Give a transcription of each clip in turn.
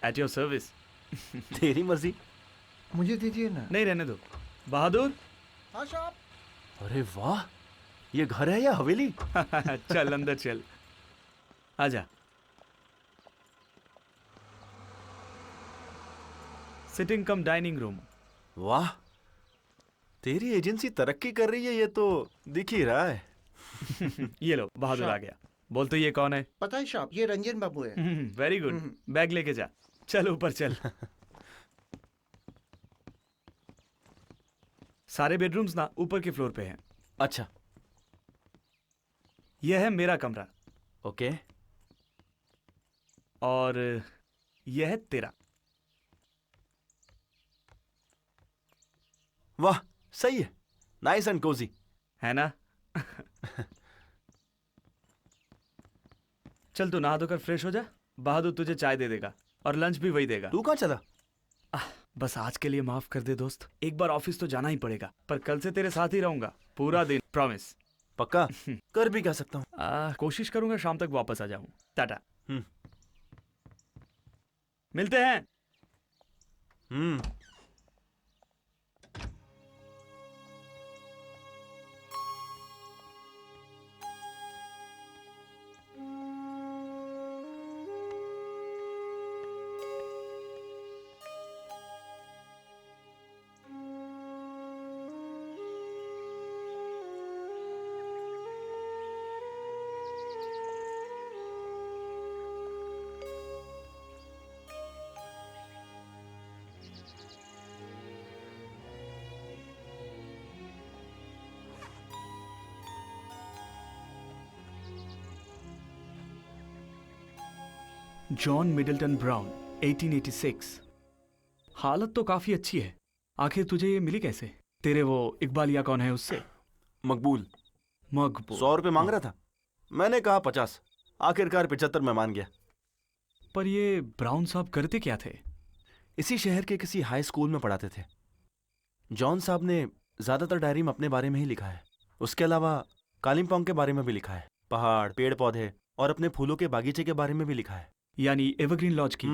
At your service. तेरी मर्जी। मुझे दीजिए ना। नहीं, रहने दो। बहादुर। हाँ साहब। अरे वाह, ये घर है या हवेली? चल अंदर चल, आजा। सिटिंग कम डाइनिंग रूम। वाह, तेरी एजेंसी तरक्की कर रही है, ये तो दिख ही रहा है। ये लो, बहादुर आ गया। बोल तो ये कौन है? पता है साहब, ये रंजन बाबू है। Very good. बैग लेके जा। चल ऊपर चल। सारे बेडरूम्स ना ऊपर के फ्लोर पे हैं। अच्छा, यह है मेरा कमरा ओके। और यह है तेरा। वाह, सही है, नाइस एंड कोजी। है ना? चल तू नहा धोकर फ्रेश हो जा। बहादुर तुझे चाय दे देगा और लंच भी वही देगा। तू कहाँ चला? बस आज के लिए माफ कर दे दोस्त, एक बार ऑफिस तो जाना ही पड़ेगा, पर कल से तेरे साथ ही रहूंगा पूरा दिन, प्रॉमिस। पक्का? कर भी क्या सकता हूँ। कोशिश करूंगा शाम तक वापस आ जाऊं। टाटा। हम्म। मिलते हैं। हम्म। John Middleton Brown, 1886। हालत तो काफी अच्छी है। आखिर तुझे ये मिली कैसे? तेरे वो इकबालिया कौन है उससे? मकबूल। मकबूल। 100 रुपये मांग रहा था, मैंने कहा 50। आखिरकार 75 में मान गया। पर ये ब्राउन साहब करते क्या थे? इसी शहर के किसी हाई स्कूल में पढ़ाते थे। जॉन साहब ने ज्यादातर डायरी में अपने बारे में ही लिखा है। उसके अलावा कालिम्पोंग के बारे में भी लिखा है, पहाड़, पेड़ पौधे और अपने फूलों के बागीचे के बारे में भी लिखा है। यानी एवरग्रीन लॉज की।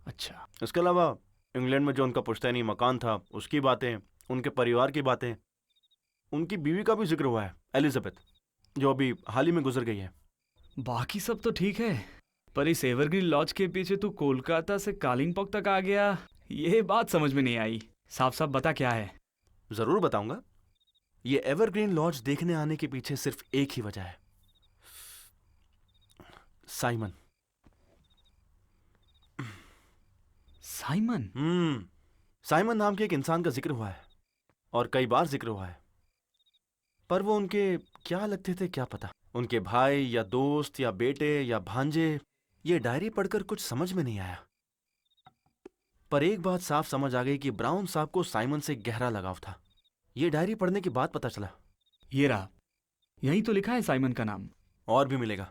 अच्छा। इसके अलावा इंग्लैंड में जो उनका पुश्तैनी मकान था उसकी बातें, उनके परिवार की बातें, उनकी बीवी का भी जिक्र हुआ है, एलिजाबेथ, जो अभी हाल ही में गुजर गई है। बाकी सब तो ठीक है, पर इस एवरग्रीन लॉज के पीछे तू कोलकाता से कालिम्पोंग तक आ गया, ये बात समझ में नहीं आई। साफ साफ बता क्या है। जरूर बताऊंगा। ये एवरग्रीन लॉज देखने आने के पीछे सिर्फ एक ही वजह है, साइमन। साइमन? साइमन नाम के एक इंसान का जिक्र हुआ है और कई बार जिक्र हुआ है, पर वो उनके क्या लगते थे क्या पता। उनके भाई या दोस्त या बेटे या भांजे, ये डायरी पढ़कर कुछ समझ में नहीं आया। पर एक बात साफ समझ आ गई कि ब्राउन साहब को साइमन से गहरा लगाव था। ये डायरी पढ़ने के बाद पता चला। ये रहा, यही तो लिखा है साइमन का नाम। और भी मिलेगा,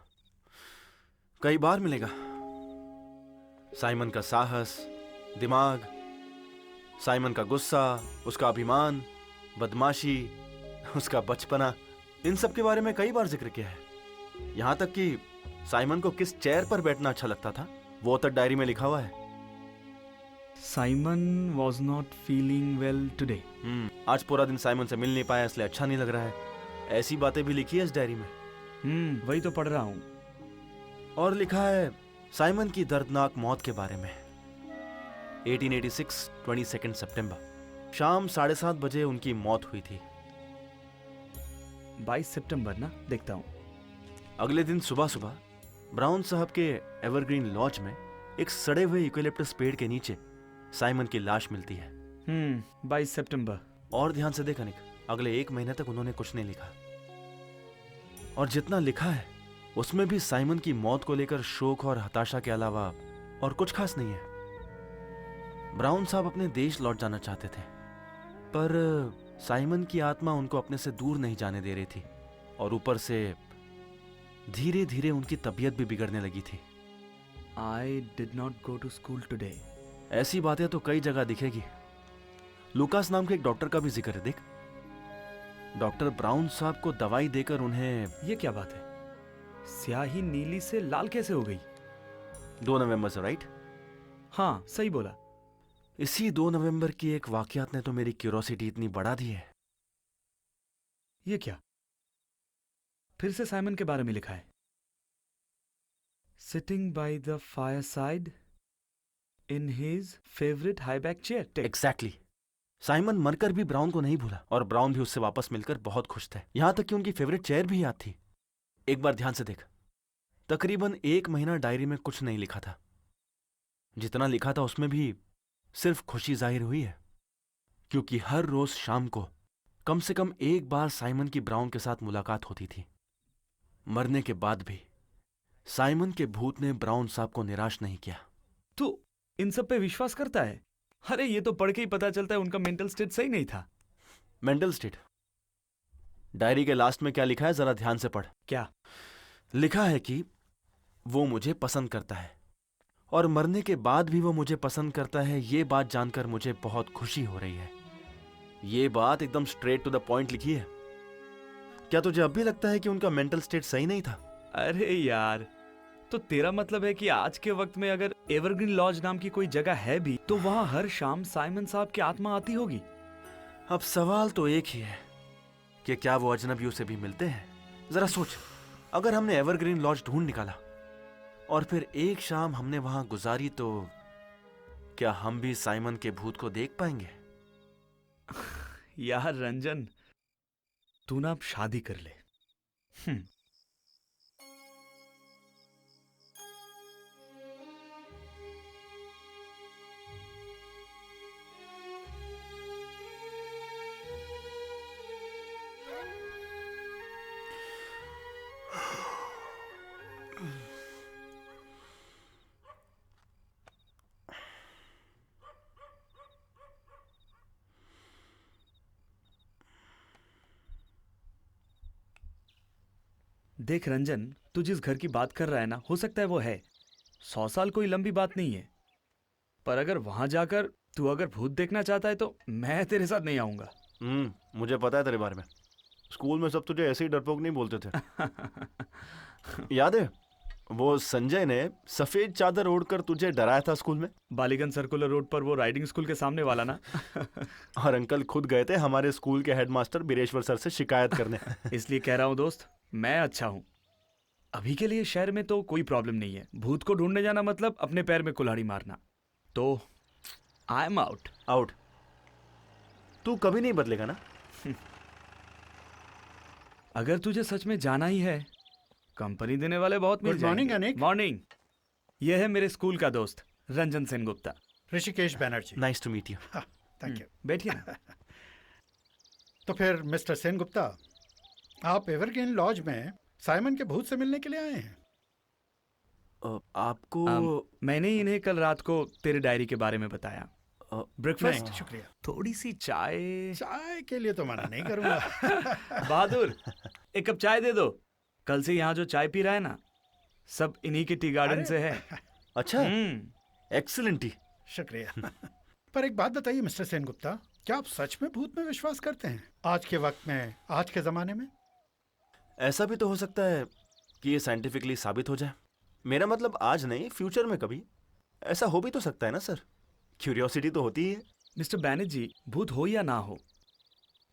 कई बार मिलेगा। साइमन का साहस, दिमाग, साइमन का गुस्सा, उसका अभिमान, बदमाशी, उसका बचपना, इन सब के बारे में कई बार जिक्र किया है। यहां तक कि साइमन को किस चेयर पर बैठना अच्छा लगता था वो तक डायरी में लिखा हुआ है। Simon was not feeling well today. आज पूरा दिन साइमन से मिल नहीं पाया इसलिए अच्छा नहीं लग रहा है। ऐसी बातें भी लिखी है इस डायरी में। वही तो पढ़ रहा हूं। और लिखा है साइमन की दर्दनाक मौत के बारे में। 1886 22 सितंबर, शाम 7:30 बजे उनकी मौत हुई थी। 22 सितंबर ना, देखता हूं। अगले दिन सुबह सुबह ब्राउन साहब के एवरग्रीन लॉज में एक सड़े हुए यूकेलिप्टस पेड़ के नीचे साइमन की लाश मिलती है। 22 सितंबर। और ध्यान से देखा निक, अगले 1 महीने तक उन्होंने कुछ नहीं लिखा, और जितना लिखा है उसमें भी साइमन की मौत को लेकर शोक और हताशा के अलावा और कुछ खास नहीं है। ब्राउन साहब अपने देश लौट जाना चाहते थे, पर साइमन की आत्मा उनको अपने से दूर नहीं जाने दे रही थी, और ऊपर से धीरे धीरे उनकी तबीयत भी बिगड़ने लगी थी। I did not go to school today. ऐसी बातें तो कई जगह दिखेगी। लुकास नाम के एक डॉक्टर का भी जिक्र है, देख। डॉक्टर ब्राउन साहब को दवाई देकर उन्हें। ये क्या बात है? स्याही नीली से लाल कैसे हो गई? 2 नवंबर से, राइट? हाँ सही बोला। इसी 2 नवंबर की एक वाकयात ने तो मेरी क्यूरोसिटी इतनी बढ़ा दी है। ये क्या? फिर से साइमन के बारे में लिखा है। Sitting by the fire side in his favourite high back chair. Exactly. Simon मरकर भी ब्राउन को नहीं भूला और ब्राउन भी उससे वापस मिलकर बहुत खुश थे, यहां तक कि उनकी फेवरेट चेयर भी याद थी। एक बार ध्यान से देख, तकरीबन 1 महीना डायरी में कुछ नहीं लिखा था। जितना लिखा था उसमें भी सिर्फ खुशी जाहिर हुई है, क्योंकि हर रोज शाम को कम से कम एक बार साइमन की ब्राउन के साथ मुलाकात होती थी। मरने के बाद भी साइमन के भूत ने ब्राउन साहब को निराश नहीं किया। तू इन सब पे विश्वास करता है? अरे ये तो पढ़ के ही पता चलता है उनका मेंटल स्टेट सही नहीं था। Mental state? डायरी के लास्ट में क्या लिखा है, जरा ध्यान से पढ़। क्या लिखा है कि वो मुझे पसंद करता है और मरने के बाद भी वो मुझे पसंद करता है। ये बात जानकर मुझे बहुत खुशी हो रही है। ये बात एकदम स्ट्रेट टू द पॉइंट लिखी है। क्या तुझे अब भी लगता है कि उनका मेंटल स्टेट सही नहीं था? अरे यार, तो तेरा मतलब है कि आज के वक्त में अगर एवरग्रीन लॉज नाम की कोई जगह है भी तो वहां हर शाम साइमन साहब की आत्मा आती होगी। अब सवाल तो एक ही है कि क्या वो अजनबियों से भी मिलते हैं? जरा सोच, अगर हमने एवरग्रीन लॉज ढूंढ निकाला और फिर एक शाम हमने वहां गुजारी तो क्या हम भी साइमन के भूत को देख पाएंगे? यार रंजन, तू ना अब शादी कर ले। देख रंजन, तू जिस घर की बात कर रहा है ना, हो सकता है वो है। 100 साल कोई लंबी बात नहीं है, पर अगर वहां जाकर तू अगर भूत देखना चाहता है तो मैं तेरे साथ नहीं आऊंगा। मुझे पता है तेरे बारे में। स्कूल में सब तुझे ऐसे ही डरपोक नहीं बोलते थे। याद है वो संजय ने सफेद चादर ओढ़कर तुझे डराया था स्कूल में? बालीगंज सर्कुलर रोड पर वो राइडिंग स्कूल के सामने वाला ना। और अंकल खुद गए थे हमारे स्कूल के हेडमास्टर बीरेश्वर सर से शिकायत करने। इसलिए कह रहा हूँ दोस्त, मैं अच्छा हूँ। अभी के लिए शहर में तो कोई प्रॉब्लम नहीं है। भूत को ढूंढने जाना मतलब अपने पैर में कुल्हाड़ी मारना। तो आई एम आउट। आउट? तू कभी नहीं बदलेगा ना? अगर तुझे सच में जाना ही है, कंपनी देने वाले बहुत मिल गुड मॉर्निंग जाएंगे। अनिक। मॉर्निंग। यह है मेरे स्कूल का दोस्त Ranjan Sengupta. Rishikesh Banerjee. Nice to meet you. Thank you. बैठिए ना। तो फिर मिस्टर सेनगुप्ता, आप एवरग्रीन लॉज में साइमन के भूत से मिलने के लिए आए हैं? आपको मैंने इन्हें कल रात को तेरे डायरी के बारे में बताया। ब्रेकफास्ट? नहीं, शुक्रिया। थोड़ी सी चाय? चाय के लिए तो मना नहीं करूंगा। बहादुर, एक कप चाय दे दो। कल से यहाँ जो चाय पी रहा है ना, सब इन्हीं के टी गार्डन से है। अच्छा, एक्सीलेंट टी। शुक्रिया। पर एक बात बताइए मिस्टर सेनगुप्ता, क्या आप सच में भूत में विश्वास करते हैं आज के वक्त में, आज के जमाने में? ऐसा भी तो हो सकता है कि ये साइंटिफिकली साबित हो जाए। मेरा मतलब आज नहीं, फ्यूचर में कभी ऐसा हो भी तो सकता है ना सर। क्यूरियोसिटी तो होती ही है। मिस्टर बैनर्जी, भूत हो या ना हो,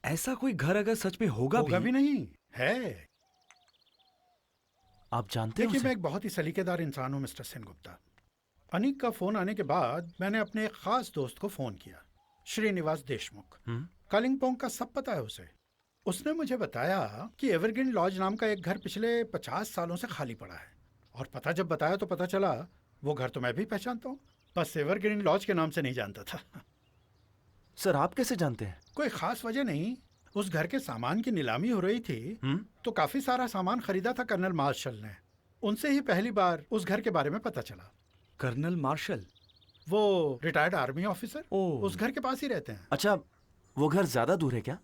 ऐसा कोई घर अगर सच में होगा भी नहीं है। आप जानते हैं देखिए, उसे? मैं एक बहुत ही सलीकेदार इंसान हूँ मिस्टर सेनगुप्ता। अनिक का फोन आने के बाद मैंने अपने एक खास दोस्त को फोन किया, श्रीनिवास देशमुख। कालिंगपोंग का सब पता है उसे। उसने मुझे बताया कि एवरग्रीन लॉज नाम का एक घर पिछले 50 सालों से खाली पड़ा है। और पता जब बताया तो पता चला वो घर तो मैं भी पहचानता हूँ, बस एवरग्रीन लॉज के नाम से नहीं जानता था। सर आप कैसे जानते हैं? कोई खास वजह नहीं, उस घर के सामान की नीलामी हो रही थी तो काफी सारा सामान खरीदा था कर्नल मार्शल ने। उनसे ही पहली बार उस घर के बारे में पता चला। Colonel Marshall? वो रिटायर्ड आर्मी ऑफिसर ओह। उस घर के पास ही रहते हैं। अच्छा, वो घर ज्यादा दूर है क्या?